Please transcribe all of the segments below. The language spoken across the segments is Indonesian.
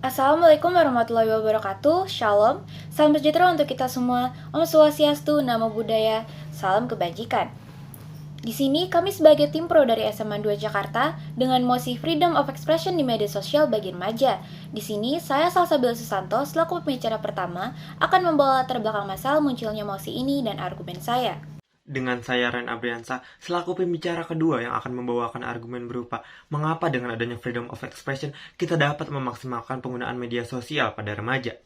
Assalamualaikum warahmatullahi wabarakatuh. Shalom. Salam sejahtera untuk kita semua. Om Swastiastu, Namo Buddhaya. Salam kebajikan. Di sini kami sebagai tim pro dari SMA 2 Jakarta dengan mosi Freedom of Expression di media sosial bagi remaja. Di sini saya Salsabila Susanto selaku pembicara pertama akan membawa latar belakang masalah munculnya mosi ini dan argumen saya. Dengan saya Ren Abriansa, selaku pembicara kedua yang akan membawakan argumen berupa mengapa dengan adanya freedom of expression kita dapat memaksimalkan penggunaan media sosial pada remaja.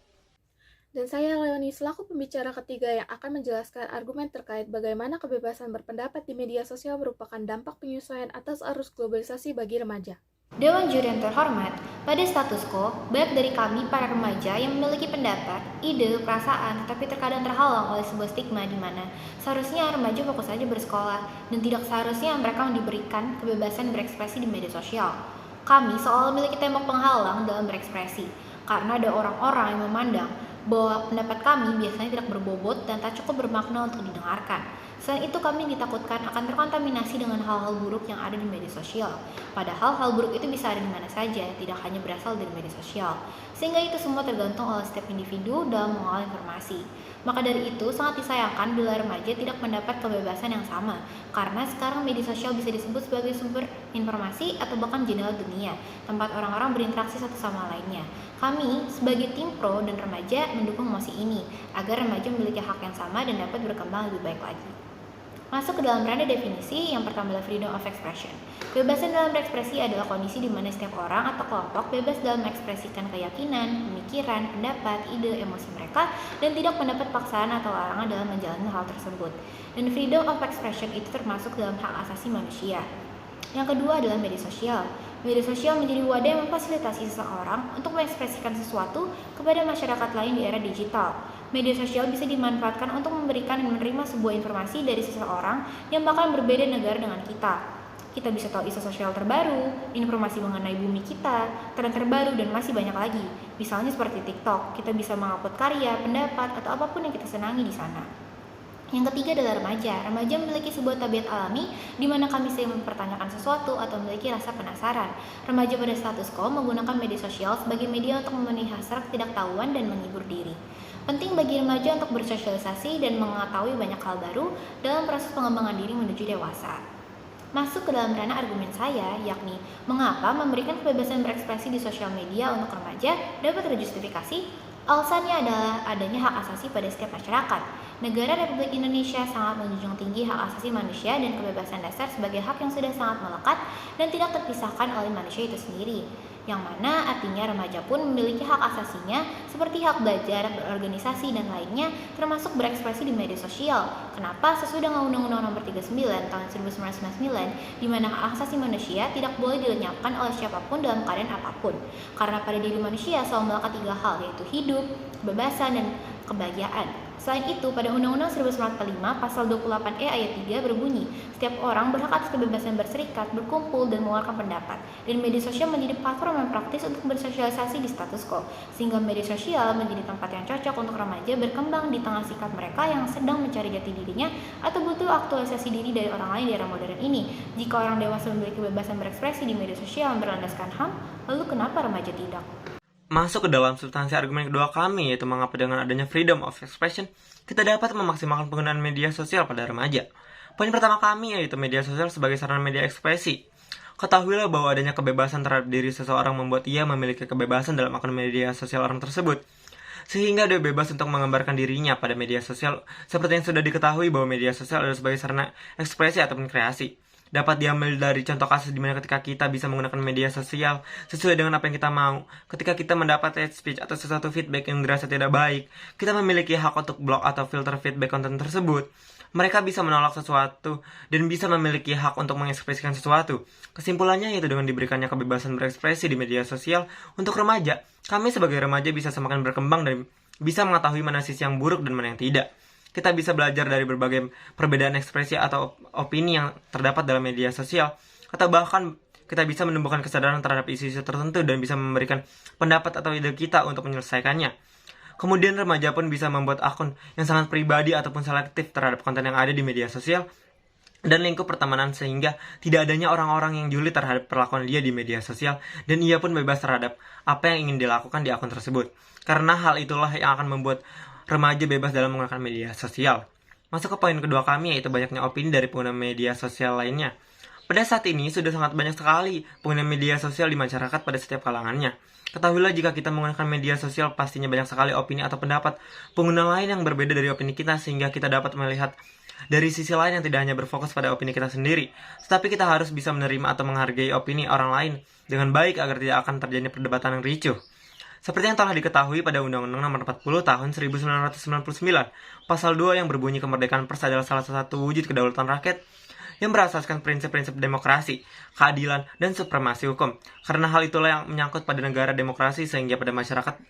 Dan saya Leoni selaku pembicara ketiga yang akan menjelaskan argumen terkait bagaimana kebebasan berpendapat di media sosial merupakan dampak penyesuaian atas arus globalisasi bagi remaja. Dewan juri yang terhormat, pada status quo, banyak dari kami para remaja yang memiliki pendapat, ide, perasaan, tetapi terkadang terhalang oleh sebuah stigma di mana seharusnya remaja fokus saja bersekolah dan tidak seharusnya mereka diberikan kebebasan berekspresi di media sosial. Kami seolah memiliki tembok penghalang dalam berekspresi, karena ada orang-orang yang memandang bahwa pendapat kami biasanya tidak berbobot dan tak cukup bermakna untuk didengarkan. Selain itu, kami ditakutkan akan terkontaminasi dengan hal-hal buruk yang ada di media sosial. Padahal hal buruk itu bisa ada di mana saja, tidak hanya berasal dari media sosial. Sehingga itu semua tergantung oleh setiap individu dalam mengolah informasi. Maka dari itu, sangat disayangkan bila remaja tidak mendapat kebebasan yang sama, karena sekarang media sosial bisa disebut sebagai sumber informasi atau bahkan jendela dunia, tempat orang-orang berinteraksi satu sama lainnya. Kami, sebagai tim pro dan remaja, mendukung mosi ini, agar remaja memiliki hak yang sama dan dapat berkembang lebih baik lagi. Masuk ke dalam ranah definisi, yang pertama adalah freedom of expression. Kebebasan dalam berekspresi adalah kondisi di mana setiap orang atau kelompok bebas dalam mengekspresikan keyakinan, pemikiran, pendapat, ide, emosi mereka, dan tidak mendapat paksaan atau larangan dalam menjalani hal tersebut. Dan freedom of expression itu termasuk dalam hak asasi manusia. Yang kedua adalah media sosial. Media sosial menjadi wadah yang memfasilitasi seseorang untuk mengekspresikan sesuatu kepada masyarakat lain di era digital. Media sosial bisa dimanfaatkan untuk memberikan dan menerima sebuah informasi dari seseorang yang bahkan berbeda negara dengan kita. Kita bisa tahu isu sosial terbaru, informasi mengenai bumi kita, tren terbaru, dan masih banyak lagi. Misalnya seperti TikTok, kita bisa mengupload karya, pendapat, atau apapun yang kita senangi di sana. Yang ketiga adalah remaja. Remaja memiliki sebuah tabiat alami di mana kami sering mempertanyakan sesuatu atau memiliki rasa penasaran. Remaja pada status quo menggunakan media sosial sebagai media untuk memenuhi hasrat ketidaktahuan dan menghibur diri. Penting bagi remaja untuk bersosialisasi dan mengetahui banyak hal baru dalam proses pengembangan diri menuju dewasa. Masuk ke dalam ranah argumen saya, yakni mengapa memberikan kebebasan berekspresi di sosial media untuk remaja dapat terjustifikasi. Alasannya adalah adanya hak asasi pada setiap masyarakat. Negara Republik Indonesia sangat menjunjung tinggi hak asasi manusia dan kebebasan dasar sebagai hak yang sudah sangat melekat dan tidak terpisahkan oleh manusia itu sendiri. Yang mana artinya remaja pun memiliki hak asasinya seperti hak belajar, berorganisasi, dan lainnya termasuk berekspresi di media sosial. Kenapa? Sesuai dengan Undang-Undang Nomor 39 Tahun 1999, di mana hak asasi manusia tidak boleh dilenyapkan oleh siapapun dalam keadaan apapun. Karena pada diri manusia selalu melekat tiga hal, yaitu hidup, kebebasan, dan kebahagiaan. Selain itu, pada Undang-Undang 1945 Pasal 28E ayat 3 berbunyi, setiap orang berhak atas kebebasan berserikat, berkumpul, dan mengeluarkan pendapat. Dan media sosial menjadi platform yang praktis untuk bersosialisasi di status quo, sehingga media sosial menjadi tempat yang cocok untuk remaja berkembang di tengah sikap mereka yang sedang mencari jati dirinya atau butuh aktualisasi diri dari orang lain di era modern ini. Jika orang dewasa memiliki kebebasan berekspresi di media sosial yang berlandaskan HAM, lalu kenapa remaja tidak? Masuk ke dalam substansi argumen kedua kami, yaitu mengapa dengan adanya freedom of expression kita dapat memaksimalkan penggunaan media sosial pada remaja. Poin pertama kami yaitu media sosial sebagai sarana media ekspresi. Ketahuilah bahwa adanya kebebasan terhadap diri seseorang membuat ia memiliki kebebasan dalam akun media sosial orang tersebut, sehingga dia bebas untuk menggambarkan dirinya pada media sosial, seperti yang sudah diketahui bahwa media sosial adalah sebagai sarana ekspresi ataupun kreasi. Dapat diambil dari contoh kasus di mana ketika kita bisa menggunakan media sosial sesuai dengan apa yang kita mau. Ketika kita mendapat hate speech atau sesuatu feedback yang dirasa tidak baik, kita memiliki hak untuk blok atau filter feedback konten tersebut. Mereka bisa menolak sesuatu dan bisa memiliki hak untuk mengekspresikan sesuatu. Kesimpulannya yaitu dengan diberikannya kebebasan berekspresi di media sosial untuk remaja, kami sebagai remaja bisa semakin berkembang dan bisa mengetahui mana sisi yang buruk dan mana yang tidak. Kita bisa belajar dari berbagai perbedaan ekspresi atau opini yang terdapat dalam media sosial, atau bahkan kita bisa menumbuhkan kesadaran terhadap isu-isu tertentu dan bisa memberikan pendapat atau ide kita untuk menyelesaikannya. Kemudian remaja pun bisa membuat akun yang sangat pribadi ataupun selektif terhadap konten yang ada di media sosial dan lingkup pertemanan sehingga tidak adanya orang-orang yang juli terhadap perlakuan dia di media sosial dan ia pun bebas terhadap apa yang ingin dilakukan di akun tersebut. Karena hal itulah yang akan membuat remaja bebas dalam menggunakan media sosial. Masuk ke poin kedua kami, yaitu banyaknya opini dari pengguna media sosial lainnya. Pada saat ini sudah sangat banyak sekali pengguna media sosial di masyarakat pada setiap kalangannya. Ketahuilah jika kita menggunakan media sosial pastinya banyak sekali opini atau pendapat pengguna lain yang berbeda dari opini kita sehingga kita dapat melihat dari sisi lain yang tidak hanya berfokus pada opini kita sendiri, tetapi kita harus bisa menerima atau menghargai opini orang lain dengan baik agar tidak akan terjadi perdebatan yang ricuh. Seperti yang telah diketahui pada Undang-Undang Nomor 40 Tahun 1999, Pasal 2 yang berbunyi kemerdekaan pers adalah salah satu wujud kedaulatan rakyat yang berasaskan prinsip-prinsip demokrasi, keadilan, dan supremasi hukum. Karena hal itulah yang menyangkut pada negara demokrasi sehingga pada masyarakat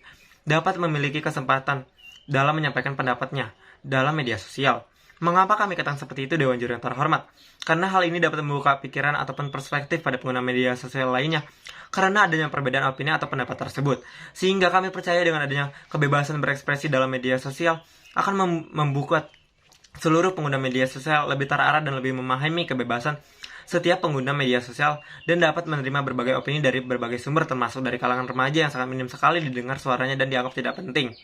dapat memiliki kesempatan dalam menyampaikan pendapatnya dalam media sosial. Mengapa kami katakan seperti itu, Dewan Juri yang terhormat? Karena hal ini dapat membuka pikiran ataupun perspektif pada pengguna media sosial lainnya karena adanya perbedaan opini atau pendapat tersebut. Sehingga kami percaya dengan adanya kebebasan berekspresi dalam media sosial akan membuka seluruh pengguna media sosial lebih terarah dan lebih memahami kebebasan setiap pengguna media sosial dan dapat menerima berbagai opini dari berbagai sumber termasuk dari kalangan remaja yang sangat minim sekali didengar suaranya dan dianggap tidak penting.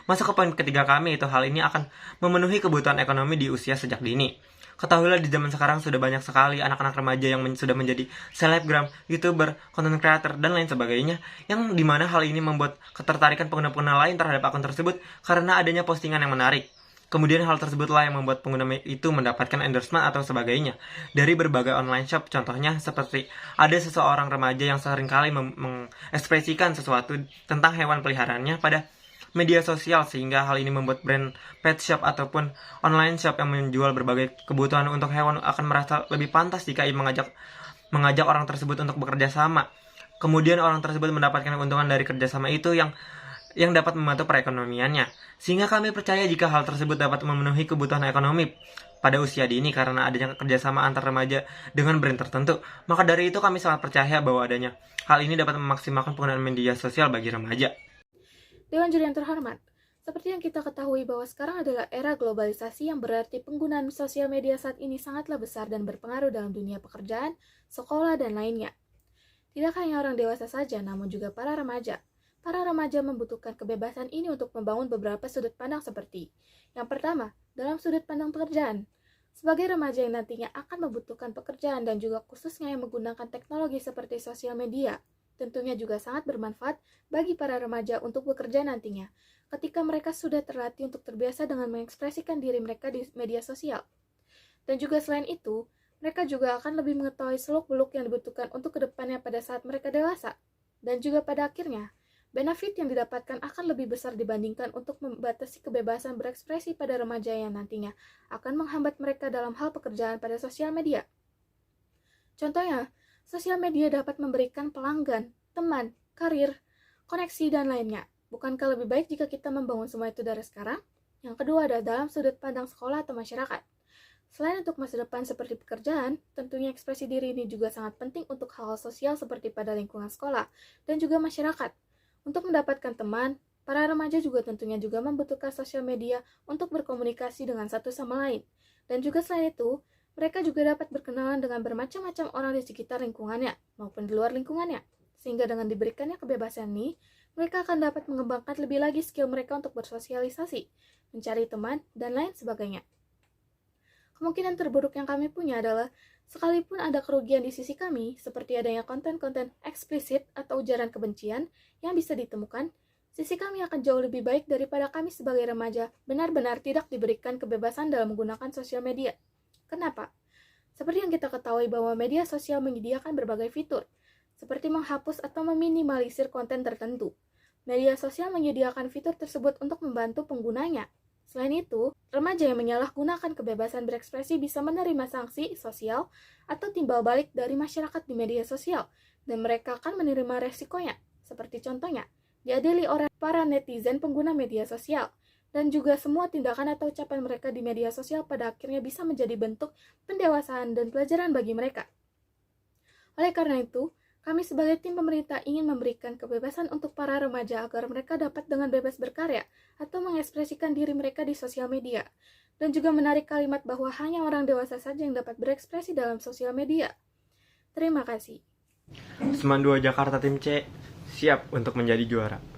Masuk ke poin ketiga kami, itu hal ini akan memenuhi kebutuhan ekonomi di usia sejak dini. Ketahuilah di zaman sekarang sudah banyak sekali anak-anak remaja yang sudah menjadi selebgram, youtuber, content creator, dan lain sebagainya, yang dimana hal ini membuat ketertarikan pengguna-pengguna lain terhadap akun tersebut karena adanya postingan yang menarik. Kemudian hal tersebutlah yang membuat pengguna itu mendapatkan endorsement atau sebagainya dari berbagai online shop. Contohnya seperti ada seseorang remaja yang seringkali mengekspresikan sesuatu tentang hewan peliharaannya pada media sosial sehingga hal ini membuat brand pet shop ataupun online shop yang menjual berbagai kebutuhan untuk hewan akan merasa lebih pantas jika ia mengajak orang tersebut untuk bekerja sama. Kemudian orang tersebut mendapatkan keuntungan dari kerjasama itu yang dapat membantu perekonomiannya. Sehingga kami percaya jika hal tersebut dapat memenuhi kebutuhan ekonomi pada usia dini karena adanya kerjasama antar remaja dengan brand tertentu. Maka dari itu kami sangat percaya bahwa adanya hal ini dapat memaksimalkan penggunaan media sosial bagi remaja. Dewan Juri yang terhormat, seperti yang kita ketahui bahwa sekarang adalah era globalisasi yang berarti penggunaan sosial media saat ini sangatlah besar dan berpengaruh dalam dunia pekerjaan, sekolah, dan lainnya. Tidak hanya orang dewasa saja, namun juga para remaja. Para remaja membutuhkan kebebasan ini untuk membangun beberapa sudut pandang seperti yang pertama, dalam sudut pandang pekerjaan. Sebagai remaja yang nantinya akan membutuhkan pekerjaan dan juga khususnya yang menggunakan teknologi seperti sosial media, tentunya juga sangat bermanfaat bagi para remaja untuk bekerja nantinya, ketika mereka sudah terlatih untuk terbiasa dengan mengekspresikan diri mereka di media sosial. Dan juga selain itu, mereka juga akan lebih mengetahui seluk-beluk yang dibutuhkan untuk kedepannya pada saat mereka dewasa. Dan juga pada akhirnya, benefit yang didapatkan akan lebih besar dibandingkan untuk membatasi kebebasan berekspresi pada remaja yang nantinya akan menghambat mereka dalam hal pekerjaan pada sosial media. Contohnya, sosial media dapat memberikan pelanggan, teman, karir, koneksi, dan lainnya. Bukankah lebih baik jika kita membangun semua itu dari sekarang? Yang kedua adalah dalam sudut pandang sekolah atau masyarakat. Selain untuk masa depan seperti pekerjaan, tentunya ekspresi diri ini juga sangat penting untuk hal-hal sosial seperti pada lingkungan sekolah dan juga masyarakat. Untuk mendapatkan teman, para remaja juga tentunya juga membutuhkan sosial media untuk berkomunikasi dengan satu sama lain. Dan juga selain itu, mereka juga dapat berkenalan dengan bermacam-macam orang di sekitar lingkungannya maupun di luar lingkungannya. Sehingga dengan diberikannya kebebasan ini, mereka akan dapat mengembangkan lebih lagi skill mereka untuk bersosialisasi, mencari teman, dan lain sebagainya. Kemungkinan terburuk yang kami punya adalah, sekalipun ada kerugian di sisi kami, seperti adanya konten-konten eksplisit atau ujaran kebencian yang bisa ditemukan, sisi kami akan jauh lebih baik daripada kami sebagai remaja benar-benar tidak diberikan kebebasan dalam menggunakan sosial media. Kenapa? Seperti yang kita ketahui bahwa media sosial menyediakan berbagai fitur, seperti menghapus atau meminimalisir konten tertentu. Media sosial menyediakan fitur tersebut untuk membantu penggunanya. Selain itu, remaja yang menyalahgunakan kebebasan berekspresi bisa menerima sanksi sosial atau timbal balik dari masyarakat di media sosial, dan mereka akan menerima resikonya, seperti contohnya, diadili oleh para netizen pengguna media sosial, dan juga semua tindakan atau ucapan mereka di media sosial pada akhirnya bisa menjadi bentuk pendewasaan dan pelajaran bagi mereka. Oleh karena itu, kami sebagai tim pemerintah ingin memberikan kebebasan untuk para remaja agar mereka dapat dengan bebas berkarya atau mengekspresikan diri mereka di sosial media. dan juga menarik kalimat bahwa hanya orang dewasa saja yang dapat berekspresi dalam sosial media. Terima kasih. Seman 2 Jakarta tim C siap untuk menjadi juara.